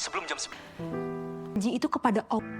sebelum jam 9. Janji itu kepada Allah.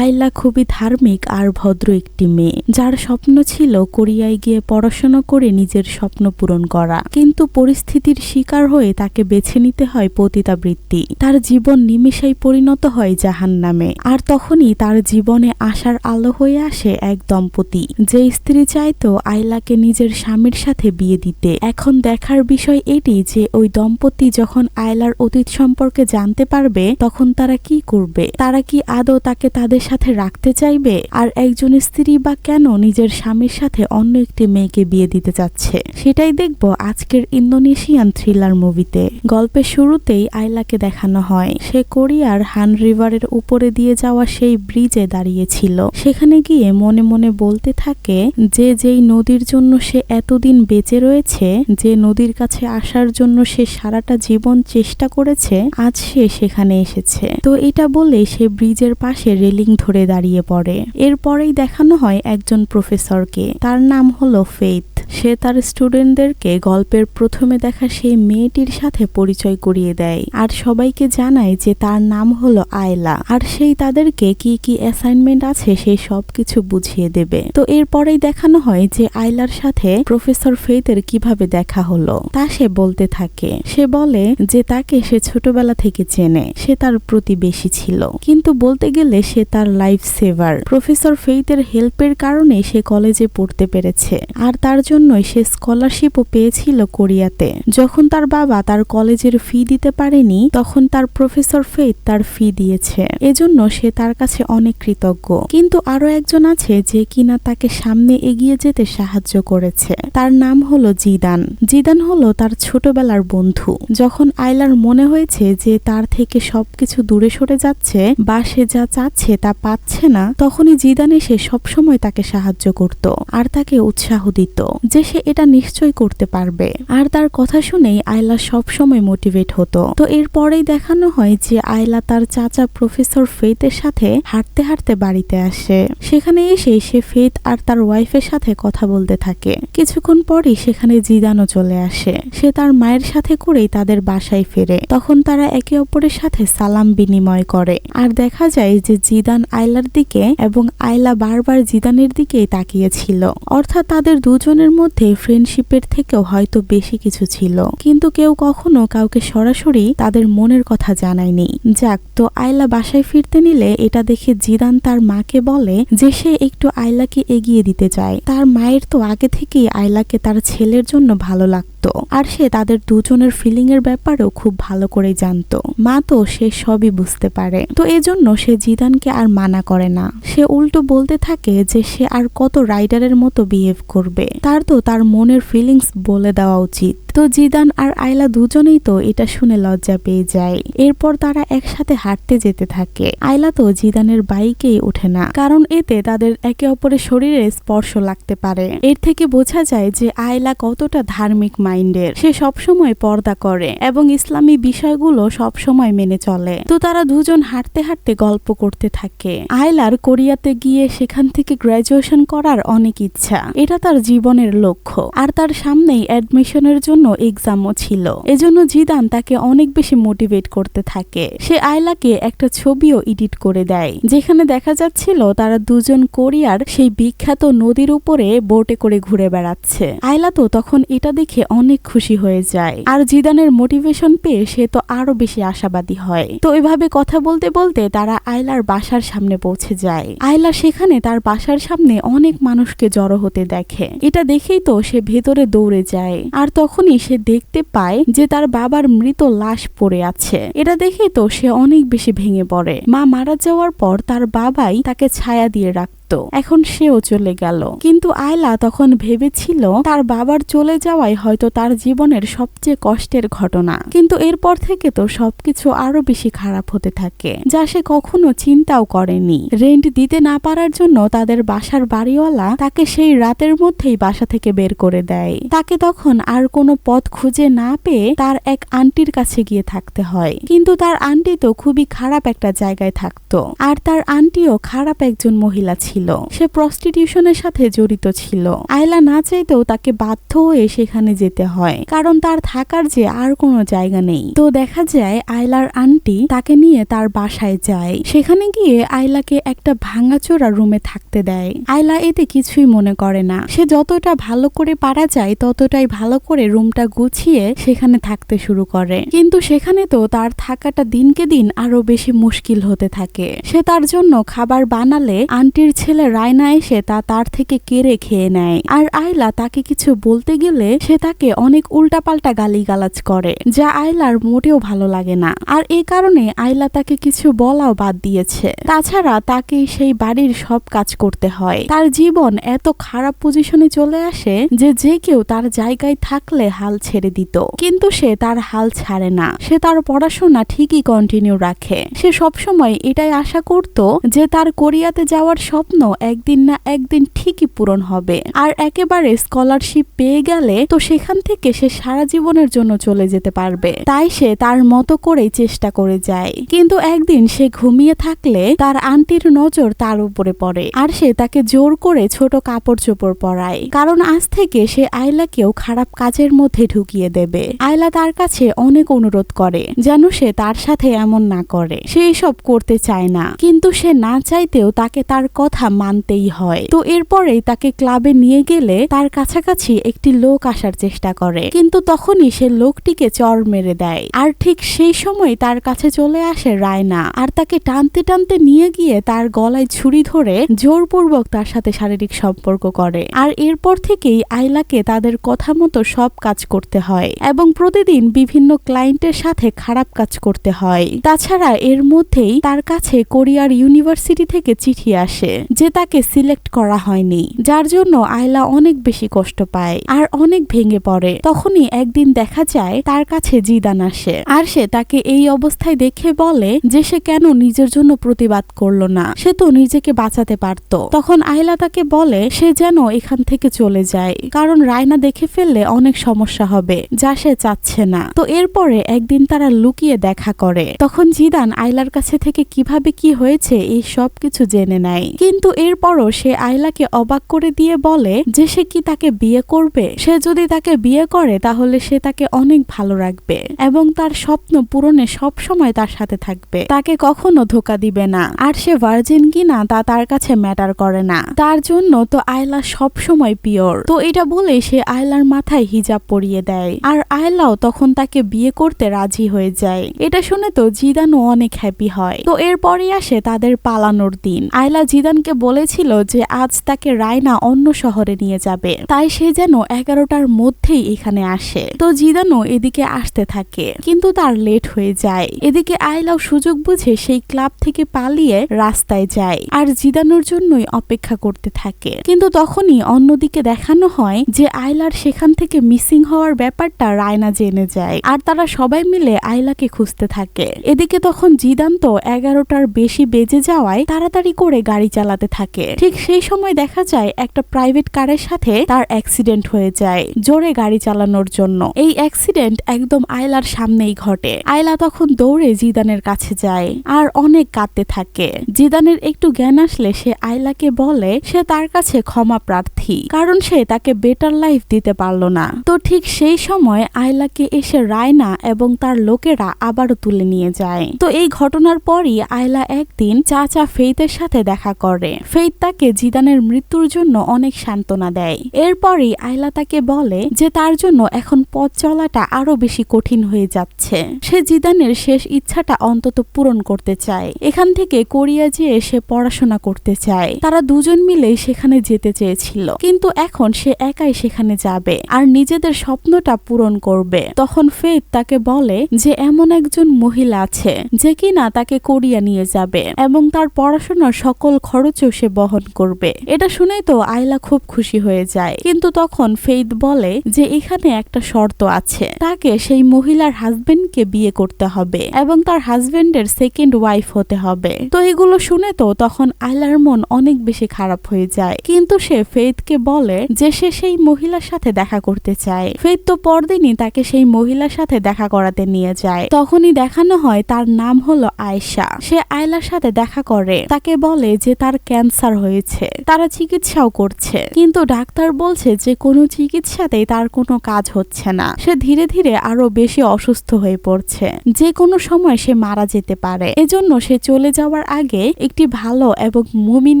আয়লা খুবই ধার্মিক আর ভদ্র একটি মেয়ে, যার স্বপ্ন ছিল কোরিয়ায় গিয়ে পড়াশোনা করে নিজের স্বপ্ন পূরণ করা। কিন্তু পরিস্থিতির শিকার হয়ে তাকে বেছে নিতে হয় পতিতাবৃত্তি। তার জীবন নিমেষেই পরিণত হয় জাহান্নামে। আর তখনই তার জীবনে আশার আলো হয়ে আসে এক দম্পতি, যে স্ত্রী চাইতো আয়লাকে নিজের স্বামীর সাথে বিয়ে দিতে। এখন দেখার বিষয় এটি যে ওই দম্পতি যখন আয়লার অতীত সম্পর্কে জানতে পারবে তখন তারা কি করবে। তারা কি আদৌ তাকে তাদের সাথে রাখতে চাইবে? আর একজন স্ত্রী বা কেন নিজের স্বামীর সাথে অন্য একটি মেয়েকে বিয়ে দিতে চাচ্ছে, সেটাই দেখব আজকের ইন্দোনেশিয়ান থ্রিলার মুভিতে। গল্পের শুরুতেই আয়লাকে দেখানো হয় সে কোরিয়ার হান রিভারের উপরে দিয়ে যাওয়া সেই ব্রিজে দাঁড়িয়েছিল। সেখানে গিয়ে মনে মনে বলতে থাকে যে যেই নদীর জন্য সে এতদিন বেঁচে রয়েছে, যে নদীর কাছে আসার জন্য সে সারাটা জীবন চেষ্টা করেছে, আজ সে সেখানে এসেছে। তো এটা বলে সে ব্রিজের পাশে রেলিং ধরে দাঁড়িয়ে পড়ে। এরপরেই দেখানো হয় একজন প্রফেসরকে, তার নাম হলো ফেইথ। সে তার স্টুডেন্টদেরকে গল্পের প্রথমে দেখা সেই মেয়েটির সাথে পরিচয় করিয়ে দেয় আর সবাইকে জানায় যে তার নাম হলো আয়লা, আর সেই তাদেরকে কি কি অ্যাসাইনমেন্ট আছে সেই সব কিছু বুঝিয়ে দেবে। তো এরপরেই দেখানো হয় যে আয়লার সাথে প্রফেসর ফেইথের কিভাবে দেখা হলো তা সে বলতে থাকে। সে বলে যে তাকে সে ছোটবেলা থেকে চেনে, সে তার প্রতিবেশী ছিল, কিন্তু বলতে গেলে সে তার লাইফ সেভার। প্রফেসর ফেইথের হেল্পের কারণে সে কলেজে পড়তে পেরেছে, আর তার জন্যই সে স্কলারশিপও পেয়েছিল কোরিয়াতে। যখন তার বাবা তার কলেজের ফি দিতে পারেনি তখন তার প্রফেসর ফেইথ তার ফি দিয়েছে, এজন্য সে তার কাছে অনেক কৃতজ্ঞ। কিন্তু আরো একজন আছে যে কিনা তাকে সামনে এগিয়ে যেতে সাহায্য করেছে, তার নাম হলো জিদান। জিদান হলো তার ছোটবেলার বন্ধু। যখন আয়লার মনে হয়েছে যে তার থেকে সবকিছু দূরে সরে যাচ্ছে বা সে যা চাচ্ছে তা পাচ্ছে না, তখনই জিদান এসে সবসময় তাকে সাহায্য করত আর তাকে উৎসাহ দিত যে সে এটা নিশ্চয়ই করতে পারবে। আর তার কথা শুনেই আয়লা সবসময় মোটিভেট হতো। তো এরপরেই দেখানো হয় যে আয়লা তার চাচা প্রফেসর ফেইথের সাথে হাঁটতে হাঁটতে বাড়িতে আসে। সেখানে এসে সে ফেইথ আর তার ওয়াইফের সাথে কথা বলতে থাকে। কিছুক্ষণ পরই সেখানে জিদানও চলে আসে। সে তার মায়ের সাথে করেই তাদের বাসায় ফেরে। তখন তারা একে অপরের সাথে সালাম বিনিময় করে। আর দেখা যায় যে জিদান আয়লার দিকে এবং আয়লা বারবার জিদানের দিকেই তাকিয়েছিল। অর্থাৎ তাদের দুজনের মধ্যে ফ্রেন্ডশিপের থেকেও হয়তো বেশি কিছু ছিল, কিন্তু কেউ কখনো কাউকে সরাসরি তাদের মনের কথা জানায়নি। যাক, তো আয়লা বাসায় ফিরতে নিলে এটা দেখে জিদান তার মাকে বলে যে সে একটু আয়লাকে এগিয়ে দিতে চায়। তার মায়ের তো আগে থেকেই আয়লাকে তার ছেলের জন্য ভালো লাগতো, আর সে তাদের দুজনের ফিলিং এর ব্যাপারেও খুব ভালো করে জানতো। মা তো সে সবই বুঝতে পারে। তো এজন্য সে জিদানকে আর মানা করে না। সে উল্টো বলতে থাকে যে সে আর কত রাইডারের মতো বিহেভ করবে, তার তো তার মনের ফিলিংস বলে দেওয়া উচিত। তো জিদান আর আয়লা দুজনেই তো এটা শুনে লজ্জা পেয়ে যায়। এরপর তারা একসাথে হাঁটতে যেতে থাকে। আয়লা তো জিদানের বাইকেই ওঠে না, কারণ এতে তাদের একে অপরের শরীরে স্পর্শ লাগতে পারে। এর থেকে বোঝা যায় যে আয়লা কতটা ধার্মিক মাইন্ডের। সে সবসময় পর্দা করে এবং ইসলামী বিষয়গুলো সবসময় মেনে চলে। তো তারা দুজন হাঁটতে হাঁটতে গল্প করতে থাকে। আয়লার কোরিয়াতে গিয়ে সেখান থেকে গ্রাজুয়েশন করার অনেক ইচ্ছা, এটা তার জীবনের লক্ষ্য। আর তার সামনেই অ্যাডমিশনের জন্য এক্সামও ছিল, এজন্য জিদান তাকে অনেক বেশি মোটিভেট করতে থাকে। সে আয়লাকে একটা ছবিও এডিট করে দেয়, যেখানে দেখা যাচ্ছিল তারা দুজন কোরিয়ার সেই বিখ্যাত নদীর উপরে বোটে করে ঘুরে বেড়াচ্ছে। আয়লা তো তখন এটা দেখে অনেক খুশি হয়ে যায়, আর জিদানের মোটিভেশন পেয়ে সে তো আরো বেশি আশাবাদী হয়। তো এভাবে কথা বলতে বলতে তারা আয়লার বাসার সামনে পৌঁছে যায়। আয়লা সেখানে তার বাসার সামনে অনেক মানুষকে জড়ো হতে দেখে। এটা দেখেই তো সে ভেতরে দৌড়ে যায়, আর তখনই সে দেখতে পায় যে তার বাবার মৃত লাশ পড়ে আছে। এটা দেখেই তো সে অনেক বেশি ভেঙে পড়ে। মা মারা যাওয়ার পর তার বাবাই তাকে ছায়া দিয়ে রাখত, এখন সেও চলে গেল। কিন্তু আয়লা তখন ভেবেছিল তার বাবার চলে যাওয়াই হয়তো তার জীবনের সবচেয়ে কষ্টের ঘটনা, কিন্তু এরপর থেকে তো সবকিছু আরো বেশি খারাপ হতে থাকে, যা সে কখনো চিন্তাও করেনি। রেন্ট দিতে না পারার জন্য তাদের বাসার বাড়িওয়ালা তাকে সেই রাতের মধ্যেই বাসা থেকে বের করে দেয়। তাকে তখন আর কোনো পথ খুঁজে না পেয়ে তার এক আন্টির কাছে গিয়ে থাকতে হয়, কিন্তু তার আন্টি তো খুবই খারাপ একটা জায়গায় থাকতো, আর তার আন্টিও খারাপ একজন মহিলা ছিল। ছিল, সে প্রস্টিটিউশনের সাথে জড়িত ছিল। আয়লা না চাইতেও তাকে বাধ্য হয়ে সেখানে যেতে হয়, কারণ তার থাকার যে আর কোনো জায়গা নেই। তো দেখা যায় আয়লার আন্টি তাকে নিয়ে তার বাসায় যায়। সেখানে গিয়ে আয়লাকে একটা ভাঙাচোরা রুমে থাকতে দেয়। আয়লা এতে কিছুই মনে করে না, সে যতটা ভালো করে পারা যায় ততটাই ভালো করে রুমটা গুছিয়ে সেখানে থাকতে শুরু করে। কিন্তু সেখানে তো তার থাকাটা দিনকে দিন আরো বেশি মুশকিল হতে থাকে। সে তার জন্য খাবার বানালে আন্টির ছেলে রায়না এসে তা তার থেকে কেড়ে খেয়ে নেয়। আর আয়লা তাকে কিছু বলতে গেলে সে তাকে অনেক উল্টাপাল্টা গালিগালাজ করে, যা আয়লার মোটেও ভালো লাগে না। আর এই কারণে আয়লা তাকে কিছু বলাও বাদ দিয়েছে। তাছাড়া তাকে সেই বাড়ির সব কাজ করতে হয়। তার জীবন এত খারাপ পজিশনে চলে আসে যে যে কেউ তার জায়গায় থাকলে হাল ছেড়ে দিত, কিন্তু সে তার হাল ছাড়ে না। সে তার পড়াশোনা ঠিকই কন্টিনিউ রাখে। সে সবসময় এটাই আশা করত যে তার কোরিয়াতে যাওয়ার স্বপ্ন একদিন না একদিন ঠিকই পূরণ হবে। আর একেবারে স্কলারশিপ পেয়ে গেলে তো সেখান থেকে সে সারা জীবনের জন্য চলে যেতে পারবে। তাই সে তার মতো করেই চেষ্টা করে যায়। কিন্তু একদিন সে ঘুমিয়ে থাকলে তার আন্টির নজর তার উপরে পড়ে, আর সে তাকে জোর করে ছোট কাপড় চোপড় পরায়, কারণ আজ থেকে সে আয়লাকেও খারাপ কাজের মধ্যে ঢুকিয়ে দেবে। আয়লা তার কাছে অনেক অনুরোধ করে যেন সে তার সাথে এমন না করে। সে এসব করতে চায় না, কিন্তু সে না চাইতেও তাকে তার কথা মানতেই হয়। তো এরপরেই তাকে ক্লাবে নিয়ে গেলে তার কাছাকাছি একটি লোক আসার চেষ্টা করে, কিন্তু তখনই সে লোকটিকে চড় মেরে দেয়। আর ঠিক সেই সময় তার কাছে চলে আসে রায়না, আর তাকে টানতে টানতে নিয়ে গিয়ে তার গলায় ছুরি ধরে জোরপূর্বক তার সাথে শারীরিক সম্পর্ক করে। আর এরপর থেকেই আয়লাকে তাদের কথা মতো সব কাজ করতে হয় এবং প্রতিদিন বিভিন্ন ক্লায়েন্টের সাথে খারাপ কাজ করতে হয়। তাছাড়া এর মধ্যেই তার কাছে কোরিয়ার ইউনিভার্সিটি থেকে চিঠি আসে যে তাকে সিলেক্ট করা হয়নি, যার জন্য আয়লা অনেক বেশি কষ্ট পায় আর অনেক ভেঙে পড়ে। তখনই একদিন দেখা যায় তার কাছে জিদান আসে, আর সে তাকে এই অবস্থায় দেখে বলে যে সে কেন নিজের জন্য প্রতিবাদ করলো না, সে তো নিজেকে বাঁচাতে পারত। তখন আয়লা তাকে বলে সে যেন এখান থেকে চলে যায়, কারণ রায়না দেখে ফেললে অনেক সমস্যা হবে, যা সে চাচ্ছে না। তো এরপরে একদিন তারা লুকিয়ে দেখা করে। তখন জিদান আয়লার কাছে থেকে কিভাবে কি হয়েছে এই সব কিছু জেনে নেয়, কিন্তু এরপরও সে আয়লাকে অবাক করে দিয়ে বলে যে সে কি তাকে বিয়ে করবে। সে যদি তাকে বিয়ে করে তাহলে সে তাকে অনেক ভালো রাখবে এবং তার স্বপ্ন পূরণে সব সময় তার সাথে থাকবে, তাকে কখনো ধোকা দিবে না। আর সে ভার্জিন কিনা তা তার কাছে ম্যাটার করে না, তার জন্য তো আয়লা সব সময় পিওর। তো এটা বলে সে আয়লার মাথায় হিজাব পরিয়ে দেয়, আর আয়লাও তখন তাকে বিয়ে করতে রাজি হয়ে যায়। এটা শুনে তো জিদানও অনেক হ্যাপি হয়। তো এরপরই আসে তাদের পালানোর দিন। আয়লা জিদানকে বলেছিল যে আজ তাকে রায়না অন্য শহরে নিয়ে যাবে, তাই সে যেন 11টার মধ্যেই এখানে আসে। তো জিদানও এদিকে আসতে থাকে, কিন্তু তার লেট হয়ে যায়। এদিকে আয়লাও সুযোগ বুঝে সেই ক্লাব থেকে পালিয়ে রাস্তায় যায় আর জিদানোর জন্যই অপেক্ষা করতে থাকে। কিন্তু তখনই অন্যদিকে দেখানো হয় যে আয়লার সেখান থেকে মিসিং হওয়ার ব্যাপারটা রায়না জেনে যায়, আর তারা সবাই মিলে আয়লাকে খুঁজতে থাকে। এদিকে তখন জিদান তো 11টার বেশি বেজে যাওয়ায় তাড়াতাড়ি করে গাড়ি চালাতে থাকে। ঠিক সেই সময় দেখা যায় একটা প্রাইভেট কারের সাথে তার অ্যাক্সিডেন্ট হয়ে যায় জোরে গাড়ি চালানোর জন্য। এই অ্যাক্সিডেন্ট একদম আয়লার সামনেই ঘটে। আয়লা তখন দৌড়ে জিদানের কাছে যায় আর অনেক কাঁদতে থাকে। জিদানের একটু জ্ঞান আসলে সে আয়লাকে বলে সে তার কাছে ক্ষমা প্রার্থী, কারণ সে তাকে বেটার লাইফ দিতে পারলো না। তো ঠিক সেই সময় আয়লাকে এসে রায়না এবং তার লোকেরা আবারও তুলে নিয়ে যায়। তো এই ঘটনার পরই আয়লা একদিন চাচা ফেইথের সাথে দেখা করে। ফেইথ তাকে জিদানের মৃত্যুর জন্য অনেক সান্ত্বনা দেয়। এরপরই আয়লা তাকে বলে যে তার জন্য এখন পথ চলাটা আরো বেশি কঠিন হয়ে যাচ্ছে। সে জিদানের শেষ ইচ্ছাটা অন্তত পূরণ করতে চায়। এখান থেকে কোরিয়া যেয়ে সে পড়াশোনা করতে চায়। তারা দুজন মিলে সেখানে যেতে চেয়েছিল, কিন্তু এখন সে একাই সেখানে যাবে আর নিজেদের স্বপ্নটা পূরণ করবে। তখন ফেইথ তাকে বলে যে এমন একজন মহিলা আছে যে কিনা তাকে কোরিয়া নিয়ে যাবে এবং তার পড়াশোনার সকল খরচও সে বহন করবে। এটা শুনে তো আয়লা খুব খুশি হয়ে যায়, কিন্তু তখন ফেইথ বলে যে এখানে একটা শর্ত আছে, তাকে সেই মহিলার হাজবেন্ডকে বিয়ে করতে হবে এবং তার হাজবেন্ডের সেকেন্ড ওয়াইফ হতে হবে। তো এগুলো শুনে তো তখন আয়লার মন অনেক বেশি খারাপ হয়ে যায়, কিন্তু সে ফেইথকে বলে যে সে সেই মহিলার সাথে দেখা করতে চায়। ফেইথ তো পরদিনই তাকে সেই মহিলার সাথে দেখা করাতে নিয়ে যায়। তখনই দেখানো হয় তার নাম হলো আয়েশা। সে আয়লার সাথে দেখা করে, তাকে বলে যে তার ক্যান্সার হয়েছে। তারা চিকিৎসাও করছে, কিন্তু ডাক্তার বলছে যে কোনো চিকিৎসাতেই তার কোনো কাজ হচ্ছে না। সে ধীরে ধীরে আরো বেশি অসুস্থ হয়ে পড়ছে, যে কোনো সময় সে মারা যেতে পারে। এজন্য সে চলে যাওয়ার আগে একটি ভালো এবং মুমিন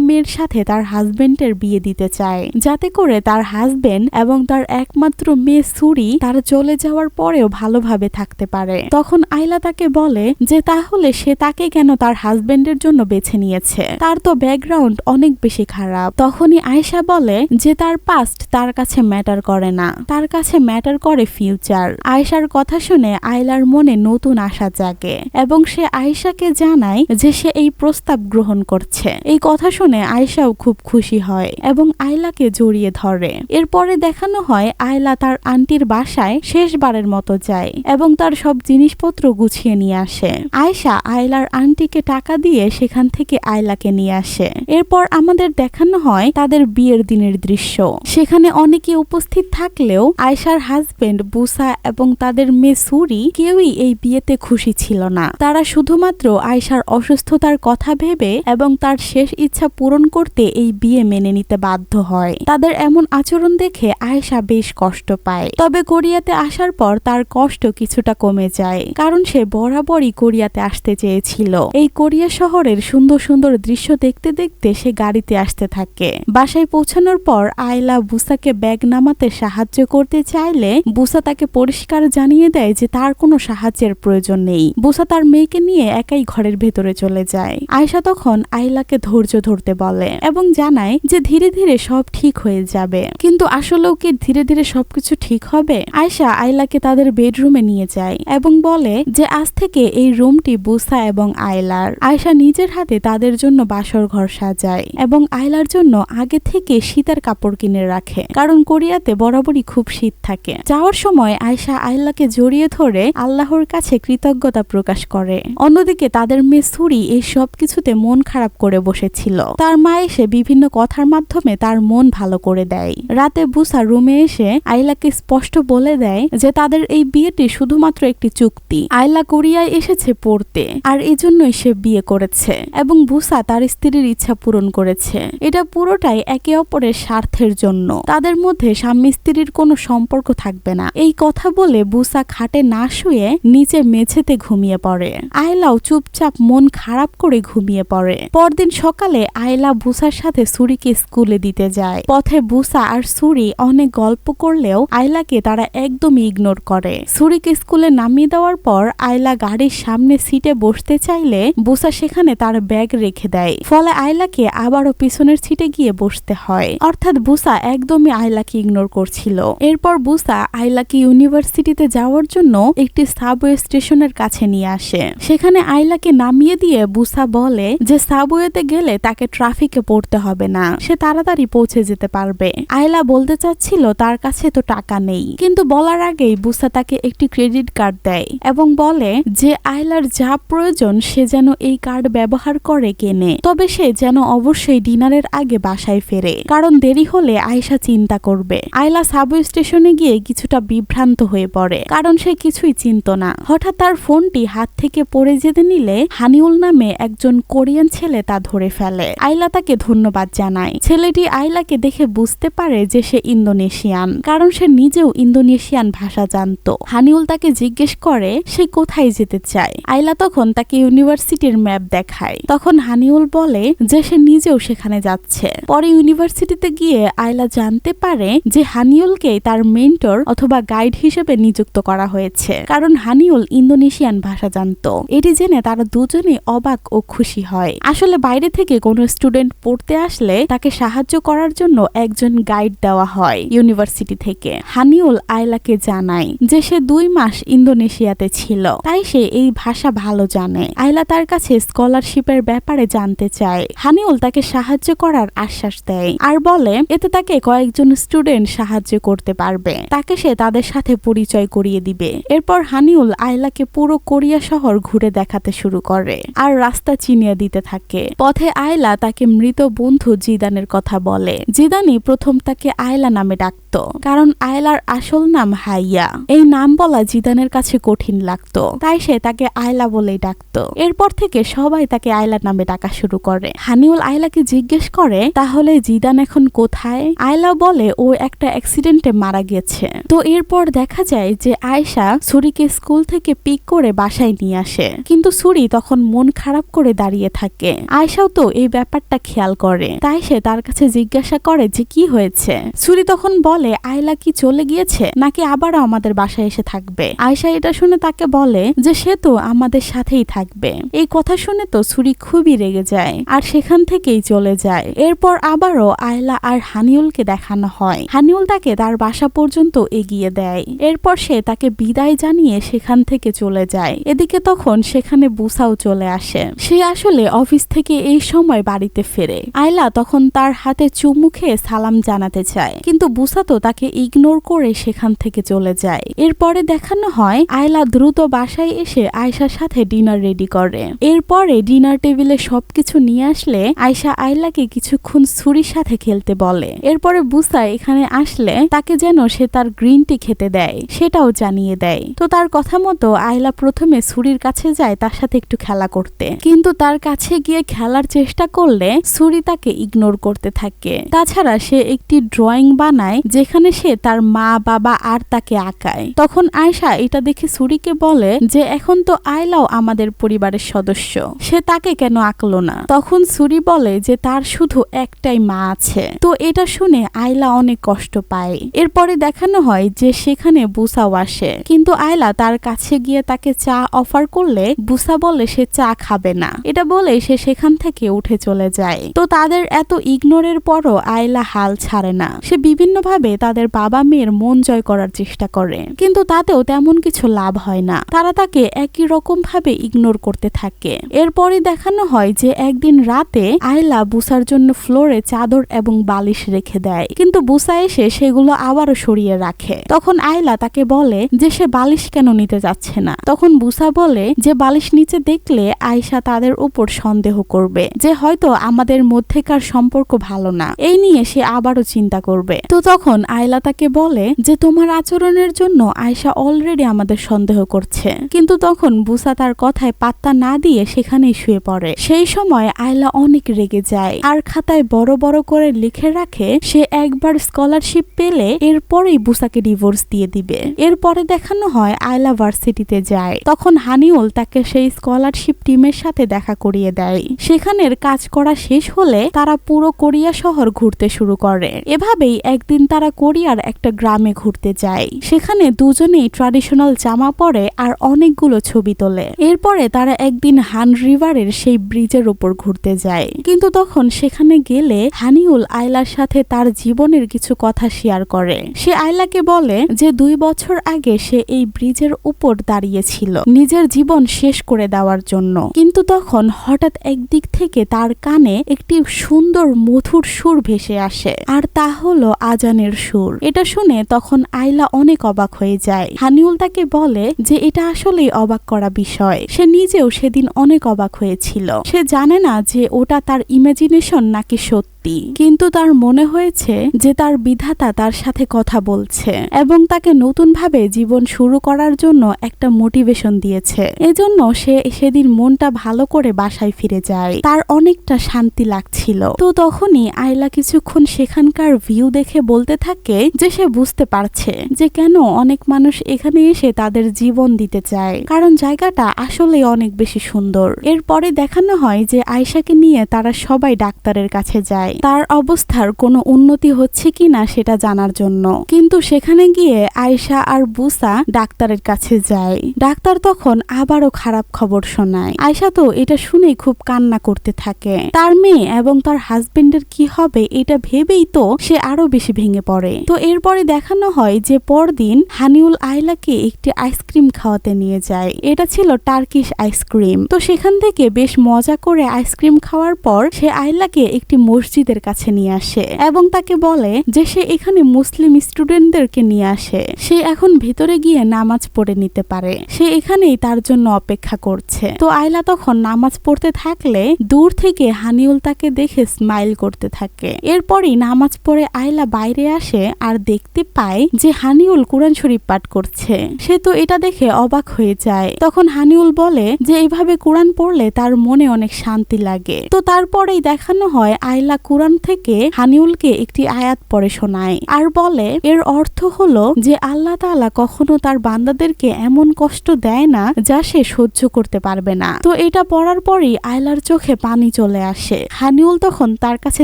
মেয়ের সাথে তার হাজবেন্ডের বিয়ে দিতে চায়, যাতে করে তার হাজবেন্ড এবং তার একমাত্র মেয়ে সুরি তারা চলে যাওয়ার পরেও ভালোভাবে থাকতে পারে। তখন আয়লা তাকে বলে যে তাহলে সে তাকে কেন তার হাজবেন্ডের জন্য বেছে নিয়েছে, তার তো ব্যাকগ্রাউন্ড অনেক বেশি খারাপ। তখনই আয়েশা বলে যে তার পাস্ট তার কাছে ম্যাটার করে না, তার কাছে ম্যাটার করে ফিউচার। আয়েশার কথা শুনে আয়লার মনে নতুন আশা জাগে এবং সে আয়েশাকে জানায় যে সে এই প্রস্তাব গ্রহণ করছে। এই কথা শুনে আয়েশাও খুব খুশি হয় এবং আয়লাকে জড়িয়ে ধরে। এরপরে দেখানো হয় আয়লা তার আন্টির বাসায় শেষবারের মতো যায় এবং তার সব জিনিসপত্র গুছিয়ে নিয়ে আসে। আয়েশা আয়লার আন্টিকে টাকা দিয়ে সেখান থেকে আয়লাকে নিয়ে আসে। এরপর আমাদের দেখানো হয় তাদের বিয়ের দিনের দৃশ্য। সেখানে অনেকে উপস্থিত থাকলেও আয়েশার হাজবেন্ড বুসা এবং তাদের মেয়ে সুরি কেউই এই বিয়েতে খুশি ছিল না। তারা শুধুমাত্র আয়েশার অসুস্থতার কথা ভেবে এবং তার শেষ ইচ্ছা পূরণ করতে এই বিয়ে মেনে নিতে বাধ্য হয়। তাদের এমন আচরণ দেখে আয়েশা বেশ কষ্ট পায়। তবে কোরিয়াতে আসার পর তার কষ্ট কিছুটা কমে যায়, কারণ সে বরাবরই কোরিয়াতে আসতে চেয়েছিল। এই কোরিয়া শহরের সুন্দর সুন্দর দৃশ্য দেখতে দেখতে সে গাড়িতে আসতে থাকে। বাসায় পৌঁছানোর পর আয়লা বুসাকে ব্যাগ নামাতে সাহায্য করতে চাইলে বুসা তাকে পরিষ্কার জানিয়ে দেয় যে তার কোনো সাহায্যের প্রয়োজন নেই। বুসা তার মেয়েকে নিয়ে একাই ঘরের ভেতরে চলে যায়। আয়েশা তখন আয়লাকে ধৈর্য ধরতে বলে এবং জানায় যে ধীরে ধীরে সব ঠিক হয়ে যাবে। কিন্তু আসলেও কি ধীরে ধীরে সবকিছু ঠিক হবে? আয়েশা আয়লাকে তাদের বেডরুমে নিয়ে যায় এবং বলে যে আজ থেকে এই রুমটি বুসা এবং আয়লার। আয়েশা নিজের হাতে তাদের জন্য বাসর ঘর সাজায় এবং আয়লার জন্য আগে থেকে শীতের কাপড় কিনে রাখে, কারণ কোরিয়াতে বরাবরই খুব শীত থাকে। যাওয়ার সময় আয়েশা আয়লাকে জড়িয়ে ধরে আল্লাহর কাছে কৃতজ্ঞতা প্রকাশ করে। অন্যদিকে তাদের মেয়ে সুরি এই সব কিছুতে মন খারাপ করে বসেছিল। তার মা এসে বিভিন্ন কথার মাধ্যমে তার মন ভালো করে দেয়। রাতে বুসা রুমে এসে আয়লাকে স্পষ্ট বলে দেয় যে তাদের এই বিয়েটি শুধুমাত্র একটি চুক্তি। আয়লা কোরিয়ায় এসেছে পড়তে, আর এজন্যই সে বিয়ে করেছে এবং বুসা তার স্ত্রীর ইচ্ছা পূরণ করেছে। এটা পুরোটাই একে অপরের স্বার্থের জন্য। তাদের মধ্যে স্বামী স্ত্রীর কোনো সম্পর্ক থাকবে না। এই কথা বলে বুসা খাটে না শুয়ে নিচে মেঝেতে ঘুমিয়ে পড়ে। আয়লাও চুপচাপ মন খারাপ করে ঘুমিয়ে পড়ে। পরদিন সকালে আয়লা বুসার সাথে সুরিকে স্কুলে দিতে যায়। পথে বুসা আর সুরি অনেক গল্প করলেও আয়লাকে তারা একদমই ইগনোর করে। সুরিকে স্কুলে নামিয়ে দেওয়ার পর আয়লা গাড়ির সামনে সিটে বসতে চাইলে বুসা সেখানে তার ব্যাগ রেখে দেয়। ফলে আয়লাকে আবারও পিছনের সিটে গিয়ে বসতে হয়। অর্থাৎ বুসা একদমই আয়লাকে ইগনোর করছিল। এরপর বুসা আয়লাকে ইউনিভার্সিটিতে যাওয়ার জন্য একটি সাবওয়ে স্টেশনের কাছে নিয়ে আসে। সেখানে আয়লাকে নামিয়ে দিয়ে বুসা বলে যে সাবওয়েতে গেলে তাকে ট্রাফিকে পড়তে হবে না, সে তাড়াতাড়ি পৌঁছে যেতে পারবে। আয়লা বলতে চাচ্ছিল তার কাছে তো টাকা নেই, কিন্তু বলার আগেই বুসা তাকে একটি ক্রেডিট কার্ড দেয় এবং বলে যে আয়লার যা প্রয়োজন সে যেন এই কার্ড ব্যবহার করে কেনে, তবে সে যেন অবশ্যই ডিনারের আগে বাসায় ফেরে, কারণ দেরি হলে আয়েশা চিন্তা করবে। আয়লা সাবওয়ে স্টেশনে গিয়ে কিছুটা বিভ্রান্ত হয়ে পড়ে, কারণ সে কিছুই চিনত না। হঠাৎ তার ফোনটি হাত থেকে পড়ে যেতে নিলে হানিউল নামে একজন কোরিয়ান ছেলে তা ধরে ফেলে। আয়লা তাকে ধন্যবাদ জানায়। ছেলেটি আয়লাকে দেখে বুঝতে পারে যে সে ইন্দোনেশিয়ান, কারণ সে নিজেও ইন্দোনেশিয়ান ভাষা জানত। হানিউল তাকে জিজ্ঞেস করে সে কোথায় যেতে চায়। আয়লা তখন তাকে ইউনিভার্সিটির ম্যাপ দেখায়। তখন হানিউল বলে যে সে নিজেও সেখানে যাচ্ছে। পরে ইউনিভার্সিটিতে গিয়ে আয়লা জানতে পারে যে হানিউলকে তার মেন্টর অথবা গাইড হিসেবে নিযুক্ত করা হয়েছে, কারণ হানিউল ইন্দোনেশিয়ান ভাষা জানত। এটি জেনে তারা দুজনেই অবাক ও খুশি হয়। আসলে বাইরে থেকে কোনো স্টুডেন্ট পড়তে আসলে তাকে সাহায্য করার জন্য একজন গাইড দেওয়া হয় ইউনিভার্সিটি থেকে। হানিউল আয়লাকে জানায় যে সে 2 মাস ইন্দোনেশিয়াতে ছিল, তাই সে এই ভাষা ভালো জানে। আয়লা তার কাছে স্কলারশিপের ব্যাপারে জানতে চায়। হানিউল তাকে সাহায্য করার আশ্বাস দেয় আর বলে এতে তাকে কয়েকজন স্টুডেন্ট সাহায্য করতে পারবে, তাকে সে তাদের সাথে পরিচয় করিয়ে দিবে। এরপর হানিউল আয়লাকে পুরো কোরিয়া শহর ঘুরে দেখাতে শুরু করে আর রাস্তা চিনিয়ে দিতে থাকে। পথে আয়লা তাকে মৃত বন্ধু জিদানের কথা বলে। জিদানি প্রথম তাকে আয়লা নামে ডাকত, কারণ আয়লার আসল নাম হাইয়া। এই নাম বলা জিদানের কাছে কঠিন লাগতো, তাই সে তাকে আয়লা বলেই ডাকত। এরপর থেকে সবাই তাকে আয়লা নামে ডাকা শুরু করে। হানিউল আয়লাকে জিজ্ঞেস করে তাহলে জিদান এখন কোথায়। আয়লা বলে ও একটা অ্যাক্সিডেন্টে মারা গেছে। তো এরপর দেখা যায় যে আয়েশা সুরিকে স্কুল থেকে পিক করে বাসায় নিয়ে আসে, কিন্তু সুরি তখন মন খারাপ করে দাঁড়িয়ে থাকে। আয়েশাও তো এই ব্যাপারটা খেয়াল করে, তাই সে তার কাছে জিজ্ঞাসা করে যে কি হয়েছে। সুরি তখন বলে আয়লা কি চলে গিয়েছে নাকি আবারও আমাদের বাসায় এসে থাকবে। আয়েশা এটা শুনে তাকে বলে যে সে তো আমাদের সাথেই থাকবে। এই কথা শুনে তো সুরি খুবই রেগে যায় আর সেখান থেকেই চলে যায়। এরপর আবারও আয়লা আর হানিউলকে দেখানো হয়। হানিউল তাকে তার বাসা পর্যন্ত এগিয়ে দেয়। এরপর সে তাকে বিদায় জানিয়ে সেখান থেকে চলে যায়। এদিকে তখন সেখানে বুসাও চলে আসে। সে আসলে অফিস থেকে এই সময় বাড়িতে ফেরে। আয়লা তখন তার হাতে চুমু খেয়ে সালাম জানাতে চায়, কিন্তু বুসা তো তাকে ইগনোর করে সেখান থেকে চলে যায়। এরপরে দেখানো হয় আয়লা দ্রুত বাসায় এসে আয়েশার সাথে ডিনার রেডি করে। এরপরে ডিনার টেবিলে সবকিছু নিয়ে আসলে আয়েশা আয়লাকে কিছুক্ষণ সুরির সাথে খেলতে বলে। এরপরে বুসা এখানে আসলে তাকে যেন সে তার গ্রিন টি খেতে দেয় সেটাও জানিয়ে দেয়। তো তার কথা মতো আয়লা প্রথমে সুরির কাছে যায় তার সাথে একটু খেলা করতে, কিন্তু তার কাছে গিয়ে খেলার চেষ্টা করলে সুরি তাকে ইগনোর করতে থাকে। তাছাড়া সে একটি ড্রয়িং বানায় যেখানে সে তার মা বাবা আর তাকে আঁকায়। তখন আয়েশা এটা দেখে সুরিকে বলে যে এখন তো আয়লাও আমাদের পরিবারের সদস্য, সে তাকে কেন আঁকলো না। তখন সুরি বলে যে তার শুধু একটাই মা আছে। তো এটা শুনে আয়লা অনেক কষ্ট পায়। এরপরে দেখানো হয় যে সেখানে বুসাও আসে, কিন্তু আয়লা তার কাছে গিয়ে তাকে চা অফার করলে বুসা বলে সে চা খাবে না। এটা বলে সে সেখান থেকে উঠে চলে যায়। তো তাদের এত ইগনোরের পরও আয়লা হাল ছাড়ে না। সে বিভিন্নভাবে তাদের বাবা মেয়ের মন জয় করার চেষ্টা করে, কিন্তু তাতেও তেমন কিছু লাভ হয় না। তারা তাকে একই রকম ভাবে ইগনোর করতে থাকে। এরপরে দেখানো হয় যে একদিন রাতে আয়লা বুসার জন্য ফ্লোরে চাদর এবং বালিশ রেখে দেয়, কিন্তু বুসা এসে সেগুলো আবারও সরিয়ে রাখে। তখন আয়লা তাকে বলে যে সে বালিশ কেন নিতে যাচ্ছে না। তখন বুসা বলে যে বালিশ নিচে দেখলে আয়েশা তাদের উপর সন্দেহ করবে যে হয়তো আমাদের মধ্যেকার সম্পর্ক ভালো না, এই নিয়ে সে আবারও চিন্তা করবে। তো তখন আয়লা তাকে বলে যে তোমার আচরণের জন্য আয়েশা অলরেডি আমাদের সন্দেহ করছে। কিন্তু তখন বুসা তার কথায় পাত্তা না দিয়ে সেখানেই শুয়ে পড়ে। সেই সময় আয়লা অনেক রেগে যায় আর খাতায় বড় বড় করে লিখে রাখে সে একবার স্কলারশিপ পেলে এরপরেই বুসাকে ডিভোর্স দিয়ে দিবে। এরপরে দেখানো হয় আয়লা ভার্সিটিতে যায়। তখন হানিউল তাকে সেই স্কলারশিপ টিমের সাথে দেখা করিয়ে দেয়। সেখানের কাজ করা শেষ হলে তারা পুরো কোরিয়া শহর ঘুরতে শুরু করে। এভাবেই একদিন তারা কোরিয়ার একটা গ্রামে ঘুরতে যায়। সেখানে দুজনেই ট্র্যাডিশনাল জামা পরে আর অনেকগুলো ছবি তোলে। এরপরে তারা একদিন হান রিভারের সেই ব্রিজের উপর ঘুরতে যায়, কিন্তু তখন সেখানে গেলে হানিউল আয়লার সাথে তার জীবনের কিছু কথা শেয়ার করে। সে আয়লাকে বলে যে 2 বছর আগে সে এই ব্রিজের উপর দাঁড়িয়েছিল নিজের জীবন শেষ করে দেওয়ার জন্য, কিন্তু তখন হঠাৎ একদিক থেকে তার কানে একটি সুন্দর মধুর সুর ভেসে আসে, আর তা হলো আজানের সুর। এটা শুনে তখন আয়লা অনেক অবাক হয়ে যায়। হানিউল তাকে বলে যে এটা আসলেই অবাক করা বিষয়। সে নিজেও সেদিন অনেক অবাক হয়েছিল। সে জানে না যে ওটা তার ইমাজিনেশন নাকি সত্যি, কিন্তু তার মনে হয়েছে যে তার বিধাতা তার সাথে কথা বলছে এবং তাকে নতুন ভাবে জীবন শুরু করার জন্য একটা মোটিভেশন দিয়েছে। এজন্য সে সেদিন মনটা ভালো করে বাসায় ফিরে যায়। তার অনেকটা শান্তি লাগছিল। তো তখনই আয়লা কিছুক্ষণ সেখানকার ভিউ দেখে বলতে থাকে যে সে বুঝতে পারছে যে কেন অনেক মানুষ এখানে এসে তাদের জীবন দিতে চায়, কারণ জায়গাটা আসলে অনেক বেশি সুন্দর। এরপরে দেখানো হয় যে আয়েশাকে নিয়ে তারা সবাই ডাক্তারের কাছে যায় তার অবস্থার কোনো উন্নতি হচ্ছে কিনা সেটা জানার জন্য, কিন্তু সেখানে গিয়ে আয়েশা আর বুসা ডাক্তারের কাছে যায়। ডাক্তার তখন আবারও খারাপ খবর শোনায়। আয়েশা তো এটা শুনে খুব কান্না করতে থাকে। তার মেয়ে এবং তার হাজবেন্ডের কি হবে এটা ভেবেই তো সে আরো বেশি ভেঙে পড়ে। তো এরপরে দেখানো হয় যে পরদিন হানিউল আয়লাকে একটি আইসক্রিম খাওয়াতে নিয়ে যায়। এটা ছিল টার্কিশ আইসক্রিম। তো সেখান থেকে বেশ মজা করে আইসক্রিম খাওয়ার পর সে আয়লাকে একটি মসজিদ মসজিদের কাছে নিয়ে আসে এবং তাকে বলে যে সে এখানে মুসলিম স্টুডেন্টদেরকে নিয়ে আসে, সে এখন ভেতরে গিয়ে নামাজ পড়ে নিতে পারে, সে এখানেই তার জন্য অপেক্ষা করছে। তো আয়লা তখন নামাজ পড়তে থাকলে দূর থেকে হানিউল তাকে দেখে স্মাইল করতে থাকে। এরপরই নামাজ পড়ে আয়লা বাইরে আসে আর দেখতে পায় যে হানিউল কুরআন শরীফ পাঠ করছে। সে তো এটা দেখে অবাক হয়ে যায়। তখন হানিউল বলে যে এভাবে কুরআন পড়লে তার মনে অনেক শান্তি লাগে। তো তারপরেই দেখানো হয় আয়লা কুরআন থেকে হানিউলকে একটি আয়াত পড়ে শোনায় আর বলে এর অর্থ হলো যে আল্লাহ তাআলা কখনো তার বান্দাদেরকে এমন কষ্ট দেয় না যা সে সহ্য করতে পারবে না। তো এটা পড়ার পরই আয়লার চোখে পানি চলে আসে। হানিউল তখন তার কাছে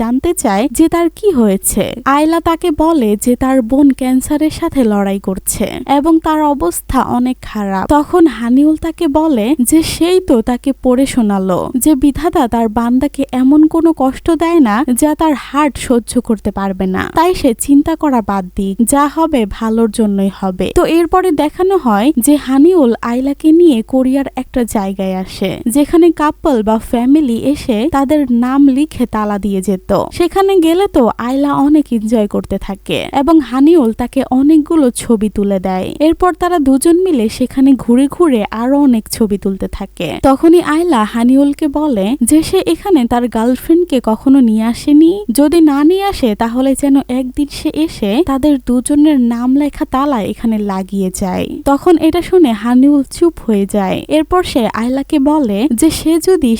জানতে চায় যে তার কি হয়েছে। আয়লা তাকে বলে যে তার বোন ক্যান্সারের সাথে লড়াই করছে এবং তার অবস্থা অনেক খারাপ। তখন হানিউল তাকে বলে যে সেই তো তাকে পড়ে শোনালো যে বিধাতা তার বান্দাকে এমন কোনো কষ্ট দেয় না যা তার হার্ট সহ্য করতে পারবে না, তাই সে চিন্তা করা বাদ দিক, যা হবে ভালোর জন্যই হবে। তো এরপরে দেখানো হয় যে হানিউল আয়লাকে নিয়ে কোরিয়ার একটা জায়গায় আসে যেখানে কাপল বা ফ্যামিলি এসে তাদের নাম লিখে তালা দিয়ে যেত। সেখানে গেলে তো আয়লা অনেক এনজয় করতে থাকে এবং হানিউল তাকে অনেকগুলো ছবি তুলে দেয়। এরপর তারা দুজন মিলে সেখানে ঘুরে ঘুরে আরো অনেক ছবি তুলতে থাকে। তখনই আয়লা হানিউলকে বলে যে সে এখানে তার গার্লফ্রেন্ডকে কখনো নিয়ে আসেনি, যদি না নিয়ে আসে তাহলে যেন একদিন সে এসে তাদের দুজনের নাম লেখা তালা এখানে লাগিয়ে যায়। তখন এটা শুনে হানিউল চুপ হয়ে যায়। এরপর সে আয়লাকে বলে যে